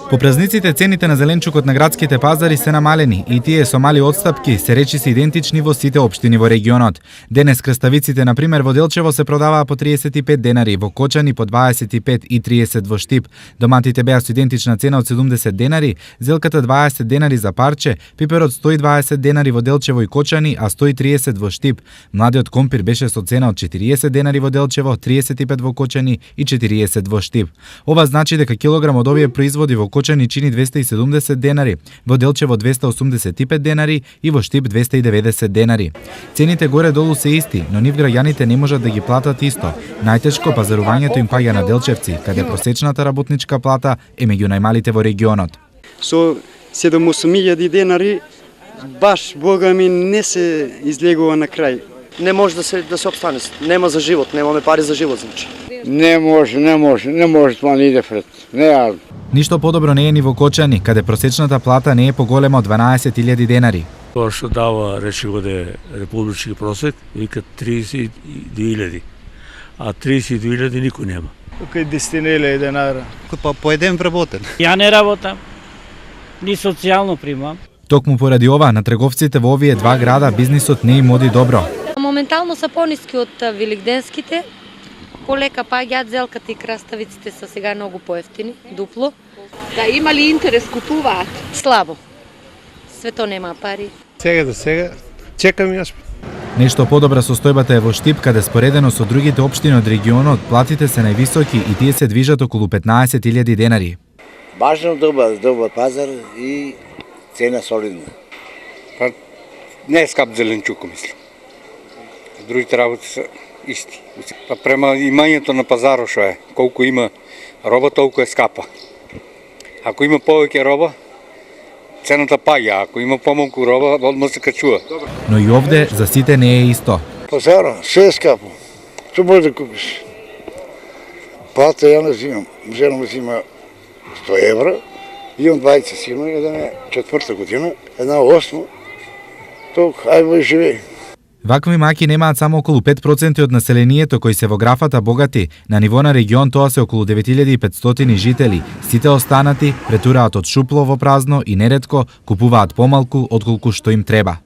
По празниците цените на зеленчукот на градските пазари се намалени и тие со мали отстапки се речиси идентични во сите општини во регионот. Денес краставиците на пример во Делчево се продаваа по 35 денари, во Кочани по 25 и 30 во Штип. Доматите беа со идентична цена од 70 денари, зелката 20 денари за парче, пиперот 120 денари во Делчево и Кочани, а 130 во Штип. Младиот компир беше со цена од 40 денари во Делчево, 35 во Кочани и 40 во Штип. Ова значи дека килограм од овие производи во Кочани чини 270 денари, во Делчево 285 денари и во Штип 290 денари. Цените горе-долу се исти, но нив граѓаните не можат да ги платат исто. Најтешко пазарувањето им паѓа на Делчевци, каде просечната работничка плата е меѓу најмалите во регионот. Со 7-8.000 денари баш Бога ми не се излегува на крај. Не може да се обстане. Нема за живот, немаме пари за живот, значи. Не може, тоа не иде пред. Не. Ништо подобро не е ни во Кочани, каде просечната плата не е поголема од 12.000 денари. Тоа што дава, речи го де републички просек, вика 32.000. А 32.000 никој нема. Кај 10.000 денара. По еден вработен. Ја не работам, ни социјално примам. Токму поради ова, на трговците во овие два града бизнисот не им оди добро. Моментално са пониски од великденските. Полека паѓаат, зелката и краставиците са сега многу поевтини, дупло. Да, има ли интерес, купуваат? Слабо. Свето нема пари. Сега, чекам јас. Нешто подобра состојбата е во Штип, каде споредено со другите општини од регионот, платите се највисоки и тие се движат околу 15.000 денари. Бажно добар пазар и цена солидна. Па не е скап зеленчук, мислам. Другите работи се исти. Па према имањето на пазарот што е, колку има роба, толку е скапа. Ако има повеќе роба, цената паѓа, ако има помалку роба, одма се качува. Но и овде за сите не е исто. Пазара, се е скапо. Што може да купиш? Плата ја не взимам. Жена ми взима 100 евра, имам 20 сина, една е 4-та година, една 8, толку, ајде живеј. Вакви маки немаат само околу 5% од населението кои се во графата богати. На ниво на регион тоа се околу 9500 жители. Сите останати претураат од шупло во празно и неретко купуваат помалку отколку што им треба.